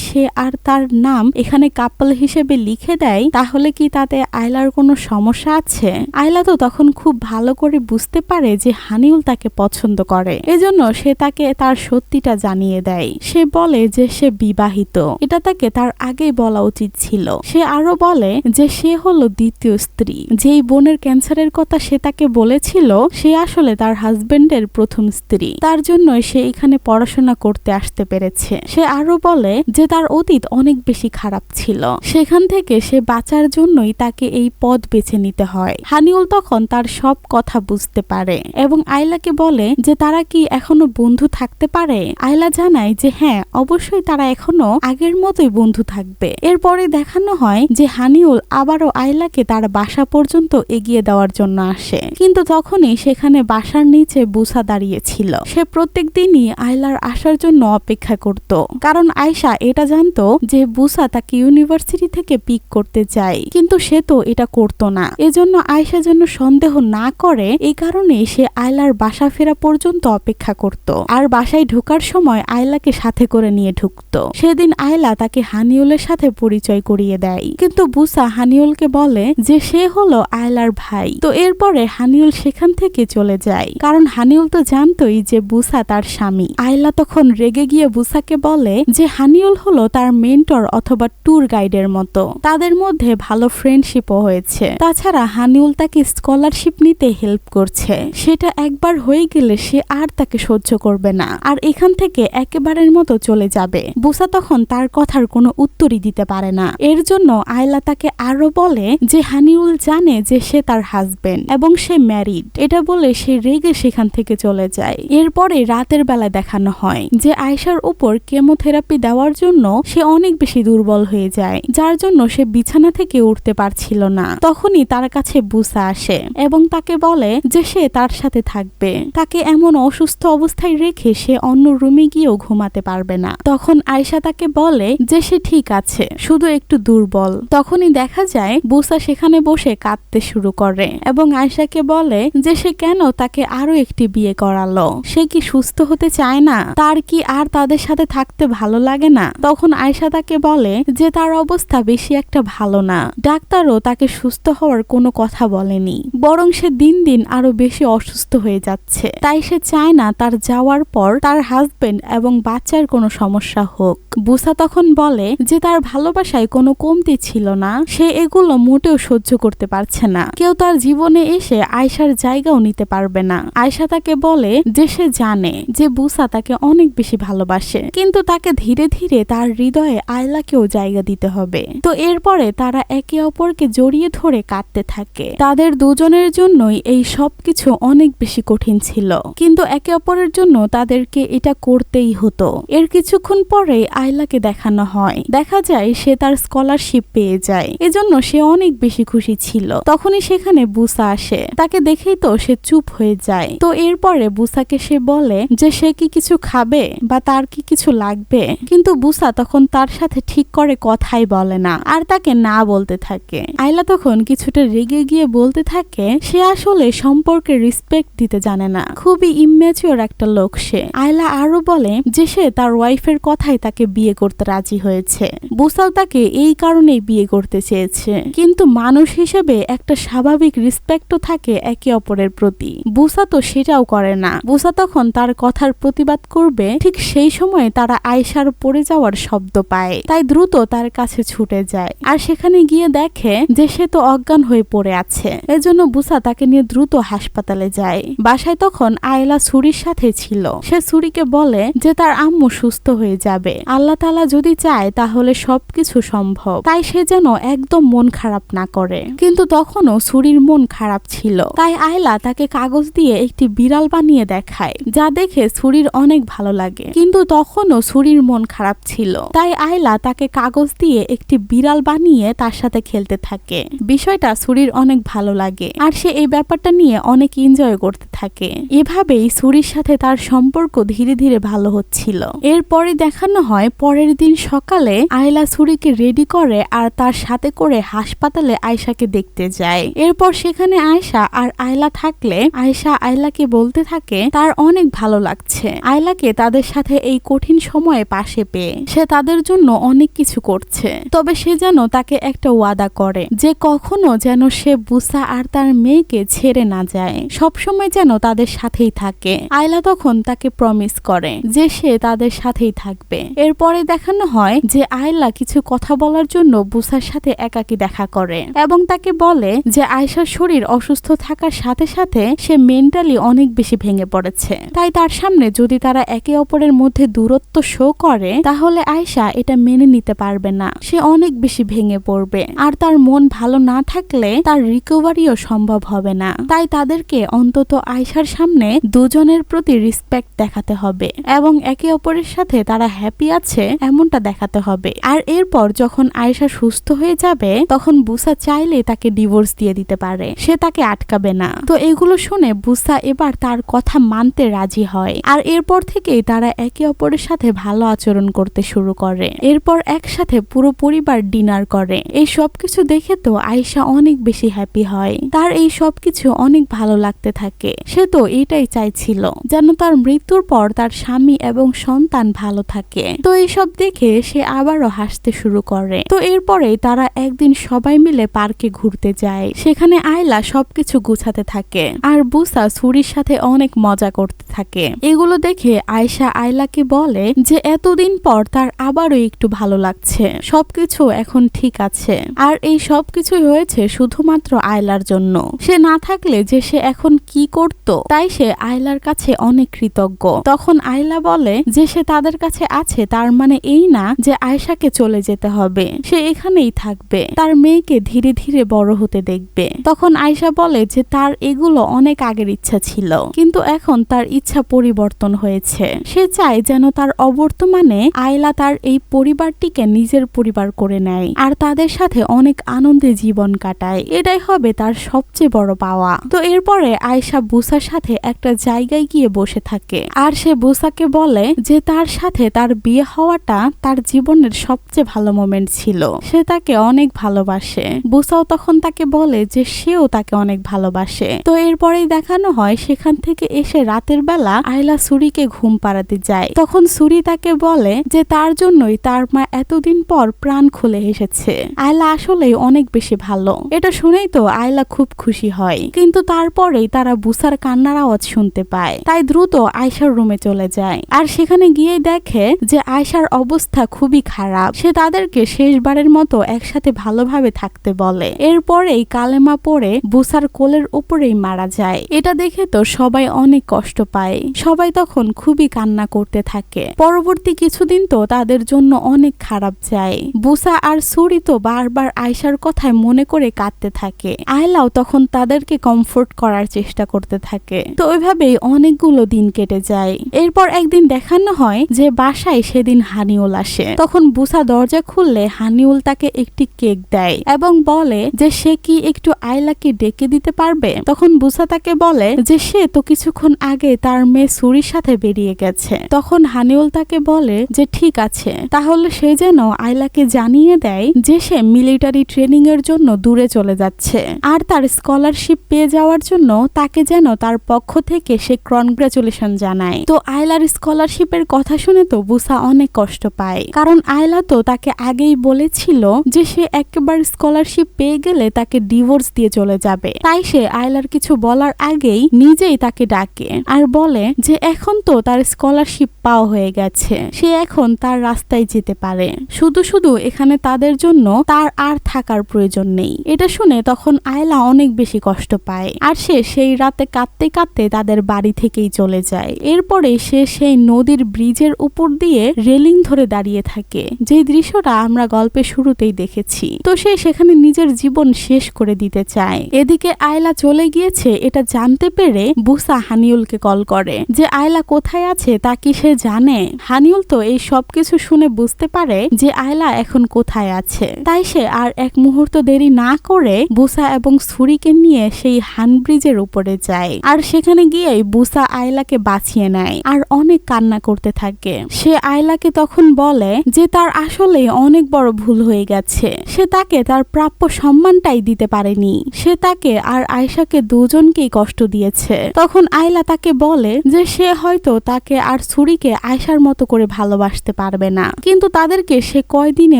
সে আর তার নাম এখানে কাপল হিসেবে লিখে দেয় তাহলে কি তাতে আয়লার কোনো সমস্যা আছে? আয়লা তো তখন খুব ভালো করে বুঝতে পারে যে হানিউল তাকে পছন্দ করে, এজন্য সে তাকে তার সত্যিটা জানিয়ে দেয়। সে বলে যে সে বিবাহিত, এটা তাকে তার আগেই বলা উচিত ছিল। সে আরো বলে যে সে হলো দ্বিতীয় স্ত্রী, যেই বোনের ক্যান্সারের কথা সে তাকে বলেছিল সে আসলে তার হাজবেন্ডের প্রথম স্ত্রী, তার জন্য সে এখানে পড়াশোনা করতে আসতে পেরেছে। সে আরো বলে যে তার অতীত অনেক বেশি খারাপ ছিল, সেখান থেকে সে বাঁচার জন্যই তাকে এই পথ বেছে নিতে হয়। হানিউল তখন তার সব কথা বুঝতে পারে এবং আয়লাকে বলে যে তারা কি এখনো বন্ধু থাকতে পারে। আয়লা জানায় যে হ্যাঁ, অবশ্যই তারা এখনো আগের মতোই বন্ধু থাকবে। এরপরে দেখানো হয় যে হানিউল আবারও আয়লাকে তার বাসা পর্যন্ত এগিয়ে দেওয়ার জন্য আসে, কিন্তু তখনই সেখানে বাসার নিচে বুসা দাঁড়িয়ে ছিল। সে প্রত্যেক দিনই আয়লার আসার জন্য অপেক্ষা করত, কারণ আয়শা এটা জানতো যে বুসা তাকে ইউনিভার্সিটি থেকে পিক করতে যায়, কিন্তু সে তো এটা করতো না। এজন্য আয়শা যেন সন্দেহ না করে এই কারণে সে আয়লার বাসা ফেরা পর্যন্ত অপেক্ষা করত আর বাসায় ঢোকার সময় আয়লাকে সাথে করে নিয়ে ঢুকতো। সেদিন আয়লা তাকে হানিউলের সাথে পরিচয় করিয়ে দেয়, কিন্তু বুসা হানিউলকে বলে যে সে হলো আয়লার ভাই। তো এরপরে হানিউল সেখান থেকে চলে যায়, কারণ হানিউল তো জানতোই যে বুসা তার স্বামী। আয়লা তখন রেগে গিয়ে বুসাকে বলে যে হানিউল হলো তার মেন্টর অথবা ট্যুর গাইডের মতো, তাদের মধ্যে ভালো ফ্রেন্ডশিপও হয়েছে। তাছাড়া হানিউল তাকে স্কলারশিপ নিতে হেল্প করছে, সেটা একবার হয়ে গেলে সে আর তাকে সহ্য করবে না আর এখান থেকে একেবারের মতো চলে যাবে। বুসা তখন তার কথার কোনো উত্তরই দিতে পারে না। এর জন্য আয়লা তাকে আরো বলে যে হানিউল জানে যে সে তার হাজবেন্ড এবং সে ম্যারিড, এটা বলে সে রেগে সেখান থেকে চলে যায়। এরপরে রাতের বেলা দেখানো হয় যে আয়শার উপর কেমোথেরাপি দেওয়ার জন্য সে অনেক বেশি দুর্বল হয়ে যায়, যার জন্য সে বিছানা থেকে উঠতে পারছিল না। তখনই তার কাছে বুসা আসে এবং তাকে বলে যে সে তার সাথে থাকবে, তাকে এমন অসুস্থ অবস্থায় রেখে সে অন্য রুমে গিয়েও ঘুমাতে পারবে না। তখন আয়শা তাকে বলে যে সে ঠিক আছে, শুধু একটু দুর্বল। তখনই দেখা যায় বুসা সেখানে বসে কাঁদতে শুরু করে এবং আয়শাকে বলে যে সে কেন তাকে আরো একটি বিয়ে করালো, সে কি সুস্থ হতে চায় না, তার কি আর তাদের সাথে থাকতে ভালো লাগে না? তখন আয়শা তাকে বলে যে তার অবস্থা বেশি একটা ভালো না, ডাক্তারও তাকে সুস্থ হওয়ার কোনো কথা বলেনি, বরং সে দিন দিন আরো বেশি অসুস্থ হয়ে যাচ্ছে, তাই সে চায় না তার যাওয়ার পর তার হাজবেন্ড এবং বাচ্চার কোনো সমস্যা হোক। বুসা তখন বলে যে তার ভালোবাসায় কোনো কমতি ছিল না, সে এগুলো মোটেও সহ্য করতে পারছে না, কেউ তার জীবনে এসে আয়শার জায়গাও নিতে পারবে না। আয়শা তাকে বলে যে সে জানে যে বুসা তাকে অনেক বেশি ভালোবাসে, কিন্তু তাকে ধীরে ধীরে তার হৃদয়ে আয়লাকেও জায়গা দিতে হবে। তো এরপরে তারা একে অপরকে জড়িয়ে ধরে কাঁদতে থাকে। তাদের দুজনের জন্যই এই সব কিছু অনেক বেশি কঠিন ছিল, কিন্তু একে অপরের জন্য তাদেরকে এটা করতেই হতো। এর কিছুক্ষণ পরে আয়লাকে দেখানো হয়, দেখা যায় সে তার স্কলারশিপ পেয়ে পেয়ে যায়। এজন্য সে অনেক বেশি খুশি ছিল। তখনই সেখানে বুসা আসে, তাকে দেখেই তো সে চুপ হয়ে যায়। তো এরপরে বুসাকে সে বলে যে সে কি কিছু খাবে বা তার কি কিছু লাগবে, কিন্তু বুসা তখন তার সাথে ঠিক করে কথাই বলে না আর তাকে না বলতে থাকে। আয়লা তখন কিছুটা রেগে গিয়ে বলতে থাকে সে আসলে সম্পর্কে রেসপেক্ট দিতে জানে না, খুবই ইম্যাচিওর একটা লোক সে। আয়লা আরো বলে যে সে তার ওয়াইফের কথাই তাকে বিয়ে করতে রাজি হয়েছে, বুসাও তাকে এই কারণেই বিয়ে করতে চেয়েছে। কিন্তু মানুষ হিসেবে একটা স্বাভাবিক রেসপেক্টও থাকে একে অপরের প্রতি, বুসা তো সেটাও করে না। বুসা তখন তার কথার প্রতিবাদ করবে, ঠিক সেই সময় তারা আয়শার পড়ে যাওয়ার শব্দ পায়, তাই দ্রুত তার কাছে ছুটে যায় আর সেখানে গিয়ে দেখে যে সে তো অজ্ঞান হয়ে পড়ে আছে। এজন্য বুসা তাকে নিয়ে দ্রুত হাসপাতালে যায়। বাসায় তখন আয়লা সুরির সাথে ছিল। সে সুরিকে বলে যে তার আম্মু সুস্থ হয়ে যাবে, আল্লাহ তাআলা যদি চায় তাহলে সবকিছু সম্ভব, তাই সে যেন একদম মন খারাপ না করে। কিন্তু তখনও সুরির মন খারাপ ছিল, তাই আয়লা তাকে কাগজ দিয়ে একটি বিড়াল বানিয়ে দেখায়, যা দেখে সুরির অনেক ভালো লাগে। কিন্তু তখনও সুরির মন খারাপ ছিল, তাই আয়লা তাকে কাগজ দিয়ে একটি বিড়াল বানিয়ে তার সাথে খেলতে থাকে। বিষয়টা সুরির অনেক ভালো লাগে আর সে এই ব্যাপারটা নিয়ে অনেক এনজয় করতে থাকে। এভাবেই সুরির সাথে তার সম্পর্ক ধীরে ধীরে ভালো হচ্ছিল। এরপরে দেখানো হয় পরের দিন সকালে আয়লা সুরিকে রেডি করে আর তার সাথে করে হাসপাতালে আয়শাকে দেখতে যায়। এরপর সেখানে আয়শা আর আয়লা থাকলে আয়শা আয়লাকে বলতে থাকে তার অনেক ভালো লাগছে আয়লাকে তাদের সাথে এই কঠিন সময়ে পাশে পেয়ে। সে তাদের জন্য অনেক কিছু করছে, তবে সে যেন তাকে একটা ওয়াদা করে যে কখনো যেন সে বুসা আর তার মেয়েকে ছেড়ে না যায়, সবসময় যেন তাদের সাথেই থাকে। আয়লা তখন তাকে প্রমিস করে যে সে তাদের সাথেই থাকবে। এরপরে দেখানো হয় যে আয়লা কিছু কথা বলার জন্য বুসার সাথে একাকী দেখা করে এবং তাকে বলে যে আয়শার শরীর অসুস্থ থাকার সাথে সাথে সে মেন্টালি অনেক বেশি ভেঙে পড়েছে, তাই তার সামনে যদি তারা একে অপরের মধ্যে দূরত্ব শো করে তাহলে আয়শা এটা মেনে নিতে পারবে না, সে অনেক বেশি ভেঙে পড়বে আর তার মন ভালো না থাকলে তার রিকভারিও সম্ভব হবে না। তাই তাদেরকে অন্তত আয়শার সামনে দুজনের প্রতি রেসপেক্ট দেখাতে হবে এবং একে অপরের সাথে তারা হ্যাপি আছে এমনটা দেখাতে হবে। আর এরপর যখন আয়শা সুস্থ হয়ে যাবে তখন বুসা চাইলে তাকে ডিভোর্স দিয়ে দিতে পারে, সে তাকে আটকাবে না। তো এগুলো শুনে বুসা এবার তার কথা মানতে রাজি হয় আর এরপর থেকেই তারা একে অপরের সাথে ভালো আচরণ করতে শুরু করে। এরপর একসাথে পুরো পরিবার ডিনার করে। এই সবকিছু দেখে তো আয়শা অনেক বেশি হ্যাপি হয়, তার এই সবকিছু অনেক ভালো লাগতে থাকে। সে তো এটাই চাইছিল যেন তার মৃত্যুর পর তার স্বামী এবং সন্তান ভালো থাকে। তো এইসব দেখে সে আবারও হাসতে শুরু করে। তো এরপরে তারা একদিন সবাই মিলে পার্কে ঘুরতে যায়। সেখানে আয়লা সবকিছু গুছাতে থাকে আর বুসা সুরির সাথে অনেক মজা করতে থাকে। এগুলো দেখে আয়শা আয়লাকে বলে যে এতদিন পর তার আবারও একটু ভালো লাগছে, সবকিছু এখন ঠিক আছে আর এই সবকিছুই হয়েছে শুধুমাত্র আয়লার জন্য। সে না থাকলে যে সে এখন কি করত, তাই সে আয়লার কাছে অনেক কৃতজ্ঞ। তখন আয়লা বলে যে সে তাদের কাছে আছে তার মানে এই না যে আয়শাকে চলে যেতে হবে, সে এখানেই থাকবে, তার মেয়েকে ধীরে ধীরে বড় হতে দেখবে। তখন আয়শা বলে যে তার এগুলো অনেক আগের ইচ্ছা ছিল, কিন্তু এখন তার ইচ্ছা পরিবর্তন হয়েছে। সে চায় যেন তার অবর্তমানে আয়লা তার এই পরিবারটিকে নিজের পরিবার করে নেয় আর তাদের সাথে অনেক আনন্দে জীবন কাটায়, এটাই হবে তার সবচেয়ে বড় পাওয়া। তো এরপরে আয়শা বুসার সাথে একটা জায়গায় গিয়ে বসে থাকে আর সে বুসাকে বলে যে তার সাথে তার বিয়ে হওয়াটা তার জীবনের সবচেয়ে ভালো মোমেন্ট ছিল, সে তাকে অনেক ভালোবাসে। বুসাও তখন তাকে বলে যে সেও তাকে অনেক ভালোবাসে। তো এরপরেই দেখানো হয় সেখান থেকে এসে রাতের বেলা আয়লা সুরিকে ঘুম পাড়াতে যায়। তখন সুরি তাকে বলে যে তার জন্যই তার মা এতদিন পর প্রাণ খুলে এসেছে। আয়লা আসলেই অনেক বেশি ভালো। এটা শুনেই তো আয়লা খুব খুশি হয়, কিন্তু তারপরেই তারা বুসার কান্নার আওয়াজ শুনতে পায়, তাই দ্রুত আয়শার রুমে চলে যায় আর সেখানে গিয়ে দেখে যে আয়শার অবস্থা খুবই খারাপ। সে তাদেরকে শেষবারের মতো একসাথে ভালোভাবে থাকতে বলে। এরপরেই কালেমা পড়ে বুসার কোলের উপরেই মারা যায়। এটা দেখে তো সবাই অনেক কষ্ট পায়, সবাই তখন খুবই কান্না করতে থাকে। পরবর্তী কিছুদিন তো তাদের জন্য অনেক খারাপ যায়। বুসা আর সুরি তো বারবার আয়শার কথায় মনে করে কাঁদতে থাকে। আয়লাও তখন তাদেরকে কমফোর্ট করার চেষ্টা করতে থাকে। তো ওইভাবেই অনেকগুলো দিন কেটে যায়। এরপর একদিন দেখানো হয় যে বাসায় সেদিন হানিউল আসে। তখন বুসা দরজা খুললে হানিউল তাকে বুসাকে একটি কেক দেয় এবং বলে যে সে কি একটু আয়লাকে ডেকে দিতে পারবে। তখন বুসা তাকে বলে যে সে তো কিছুক্ষণ আগে তার মেয়ে সুরির সাথে বেরিয়ে গেছে। তখন হানিউল তাকে বলে যে ঠিক আছে, তাহলে সে যেন আয়লাকে জানিয়ে দেয় যে সে মিলিটারি ট্রেনিং এর জন্য দূরে চলে যাচ্ছে আর তার স্কলারশিপ পেয়ে যাওয়ার জন্য তাকে যেন তার পক্ষ থেকে সে কনগ্রাচুলেশন জানায়। তো আয়লার স্কলারশিপের কথা শুনে তো বুসা অনেক কষ্ট পায়, কারণ আয়লা তো তাকে আগেই বলেছিল যে সে একবার স্কলারশিপ পেয়ে গেলে তাকে ডিভোর্স দিয়ে চলে যাবে। তাই সে আয়লার কিছু বলার আগেই নিজেই তাকে ডাকে আর বলে যে এখন তো তার স্কলারশিপ পাওয়া হয়ে গেছে, সে এখন তার রাস্তায় যেতে পারে, শুধু শুধু এখানে তাদের জন্য তার আর থাকার প্রয়োজন নেই। এটা শুনে তখন আয়লা অনেক বেশি কষ্ট পায় আর সে সেই রাতে কাঁদতে কাঁদতে তাদের বাড়ি থেকেই চলে যায়। এরপরে সে সেই নদীর ব্রিজের উপর দিয়ে রেলিং ধরে দাঁড়িয়ে থাকে, যে দৃশ্যটা আমরা গল্পের শুরুতেই দেখেছি। তো সে সেখানে নিজের জীবন শেষ করে দিতে চায়। এদিকে আয়লা চলে গিয়েছে এটা জানতে পেরে বুসা হানিউলকে কল করে যে আয়লা কোথায় আছে তা কি সে জানে। হানিউল তো এই সবকিছু শুনে বুঝতে পারে যে আয়লা এখন কোথায় আছে। তাই সে আর এক মুহূর্ত দেরি না করে বুসা এবং সুরিকে নিয়ে সেই হান ব্রিজের উপরে যায় আর সেখানে গিয়ে বুসা আয়লাকে বাঁচিয়ে নেয় আর অনেক কান্না করতে থাকে। সে আয়লাকে তখন বলে যে তার আসলে অনেক বড় ভুল হয়ে গেছে, সে তাকে তার প্রাপ্য সম্মানটাই দিতে পারেনি, সে তাকে আর আয়শাকে দুজনকেই কষ্ট দিয়েছে। তখন আয়লা তাকে বলে যে সে হয়তো তাকে আর সুরিকে আয়শার মতো করে ভালোবাসতে পারবে না, কিন্তু তাদেরকে সে কয়দিনে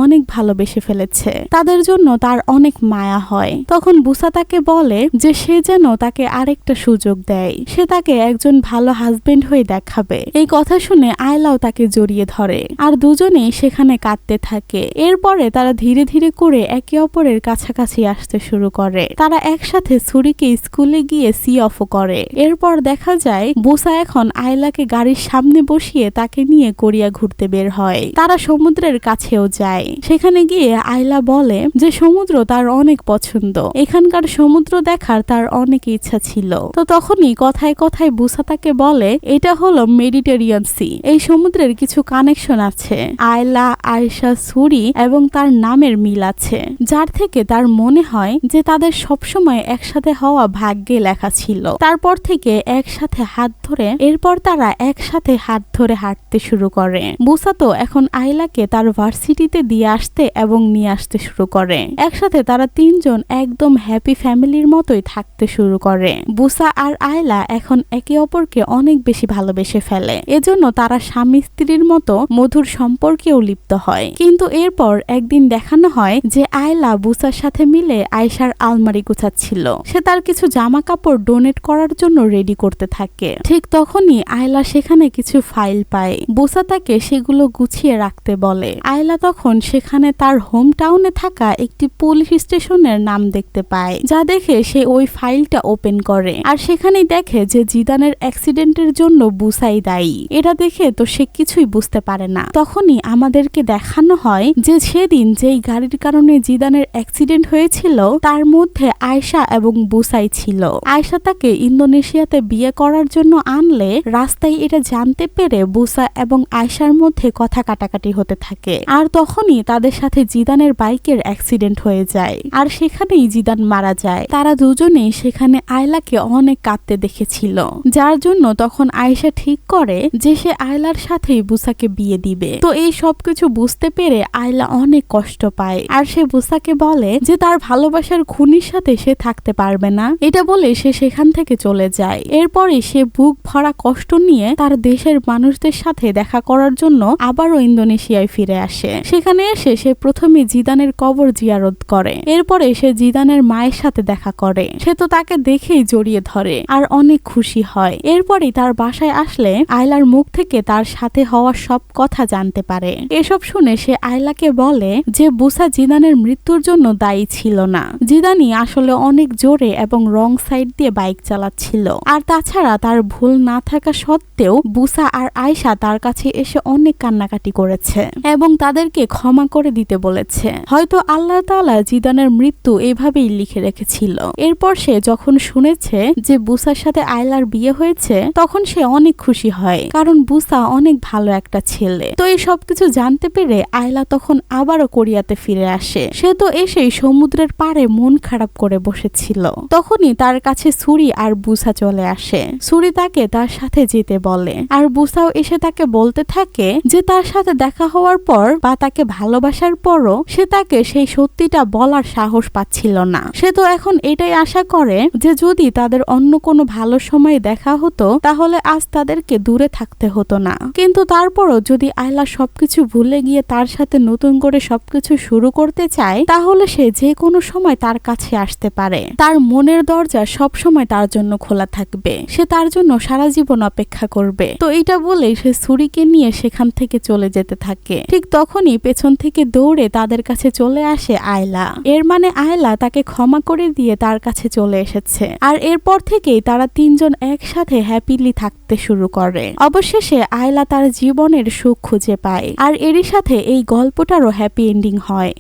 অনেক ভালোবেসে ফেলেছে, তাদের জন্য তার অনেক মায়া হয়। তখন বুসা তাকে বলে যে সে যেন তাকে আরেকটা সুযোগ দেয়, সে তাকে একজন ভালো হাজবেন্ড হয়ে দেখাবে। এই কথা শুনে আয়লাও তাকে জড়িয়ে ধরে আর দুজনেই সেখানে কাঁদতে থাকে। এরপরে তারা ধীরে ধীরে করে একে অপরের কাছাকাছি আসতে শুরু করে। তারা একসাথে সুরিকে স্কুলে গিয়ে সি অফও করে। এরপর দেখা যায় বুসা এখন আয়লাকে গাড়ির সামনে বসিয়ে তাকে নিয়ে কোরিয়া ঘুরতে বের হয়। তারা সমুদ্রের কাছেও যায়। সেখানে গিয়ে আয়লা বলে যে সমুদ্র তার অনেক পছন্দ, এখানকার সমুদ্র দেখার তার অনেক ইচ্ছা ছিল। তো তখনই কথায় কথায় বুসা তাকে বলে এটা হলো মেডিটেরিয়ান সি, এই সমুদ্রের কিছু কানেকশন আছে, আয়লা, আয়শা, সুরি এবং তার নামের মিল আছে, যার থেকে তার মনে হয় যে তাদের সবসময় একসাথে হওয়া ভাগ্যে লেখা ছিল। তারপর থেকে একসাথে হাত ধরে এরপর তারা একসাথে হাত ধরে হাঁটতে শুরু করে। বুসা তো এখন আয়লাকে তার ভার্সিটিতে দিয়ে আসতে এবং নিয়ে আসতে শুরু করে। একসাথে তারা তিনজন একদম হ্যাপি ফ্যামিলির মতোই থাকতে শুরু করে। বুসা আর আয়লা এখন একে অপরকে অনেক বেশি ভালোবেসে ফেলে, এজন্য তারা স্বামী স্ত্রীর মতো মধুর সম্পর্কেও লিপ্ত হয়। কিন্তু এরপর একদিন দেখানো হয় যে আয়লা বুসার সাথে মিলে আয়শার আলমারি গুছাচ্ছিল, সে তার কিছু জামা কাপড় ডোনেট করার জন্য রেডি করতে থাকে। ঠিক তখনই আয়লা সেখানে কিছু ফাইল পায়, বুসা তাকে সেগুলো গুছিয়ে রাখতে বলে। আয়লা তখন সেখানে তার হোম টাউনে থাকা একটি পুলিশ স্টেশনের নাম দেখতে পায়, যা দেখে সে ওই ফাইলটা ওপেন করে আর সেখানেই দেখে যে জিদানের অ্যাক্সিডেন্টের জন্য বুসাই দায়ী। এটা দেখে তো সে কিছুই বুঝতে পারে না। তখনই আমাদেরকে দেখানো হয় যে সেদিন যেই গাড়ির কারণে জিদানের অ্যাক্সিডেন্ট হয়েছিল তার মধ্যে আয়শা এবং বুসাই ছিল। আয়শা তাকে ইন্দোনেশিয়াতে বিয়ে করার জন্য আনলে রাস্তায় এটা জানতে পেরে বুসা এবং আয়শার মধ্যে কথা কাটাকাটি হতে থাকে আর তখনই তাদের সাথে জিদানের বাইকের অ্যাক্সিডেন্ট হয়ে যায় আর সেখানেই জিদান মারা যায়। তারা দুজনেই সেখানে আয়লাকে অনেক কাঁদতে দেখেছিল, যার জন্য তখন আয়শা ঠিক করে যে সে আয়লার সাথেই বুসাকে বিয়ে দিবে। তো এই সবকিছু বুঝতে পেরে আয়লা অনেক কষ্ট পায় আর সে বুসাকে বলে যে তার ভালোবাসার খুনির সাথে সে থাকতে পারবে না। এটা বলে সে সেখান থেকে চলে যায়। এরপরে সে বুক ভরা কষ্ট নিয়ে তার দেশের মানুষদের সাথে দেখা করার জন্য আবারও ইন্দোনেশিয়ায় ফিরে আসে। সেখানে এসে সে প্রথমে জিদানের কবর জিয়ারত করে। এরপরে সে জিদানের মায়ের সাথে দেখা করে। সে তো তাকে দেখেই জড়িয়ে ধরে আর অনেক খুশি হয়। এরপরই তার বাসায় আসলে আয়লার মুখ থেকে তার সাথে হওয়া সব কথা জানতে পারে। এসব শুনে সে আয়লাকে বলে যে বুসা জিদানের মৃত্যুর জন্য দায়ী ছিল না, জিদানই আসলে অনেক জোরে এবং রং সাইড দিয়ে বাইক চালাচ্ছিল। আর তাছাড়া তার ভুল না থাকা সত্ত্বেও বুসা আর আয়শা তার কাছে এসে অনেক কান্নাকাটি করেছে এবং তাদেরকে ক্ষমা করে দিতে বলেছে। হয়তো আল্লাহ তাআলা জিদানের মৃত্যু এভাবেই লিখে রেখেছিল। এরপর সে যখন শুনেছে যে বুসার সাথে আয়লার বিয়ে হয়েছে তখন সে অনেক খুশি হয়, কারণ বুসা অনেক ভালো একটা ছেলে। তো এই সবকিছু জানতে পেরে আয়লা তখন আবারও কোরিয়াতে ফিরে আসে। সে তো এসেই সমুদ্রের পাড়ে মন খারাপ করে বসেছিল। তখনই তার কাছে সুরি আর বুসা চলে আসে। সুরি তাকে তার সাথে যেতে বলে, আর বুসাও এসে তাকে বলতে থাকে যে তার সাথে দেখা হওয়ার পর বা তাকে ভালোবাসার পরও সে তাকে সেই সত্যিটা বলার সাহস পাচ্ছিল না। সে তো এখন এটাই আশা করে যে যদি তাদের অন্য কোনো ভালো সময় দেখা হতো তাহলে আজ তাদেরকে দূরে থাকতে হতো না। কিন্তু তারপরও যদি আয়লা সবকিছু ভুলে গিয়ে তার সাথে নতুন করে সবকিছু শুরু করতে চায় তাহলে সে যে কোনো সময় তার কাছে আসতে পারে। তার মনের দরজা সব সময় তার জন্য খোলা থাকবে। সে তার জন্য সারা জীবন অপেক্ষা করবে। তো এটা বলেই সে সুরিকে নিয়ে সেখান থেকে চলে যেতে থাকে। ঠিক তখনই পেছন থেকে দৌড়ে তাদের কাছে চলে আসে আয়লা। এর মানে আয়লা তাকে ক্ষমা করে দিয়ে তার কাছে চলে এসেছে। আর এরপর থেকেই তারা তিনজন একসাথে হ্যাপিলি থাকতে শুরু করে। অবশেষে আয়লা তার জীবনের সুখ খুঁজে পায়। আর এরই সাথে এই গল্পটারও হ্যাপি এন্ডিং হয়।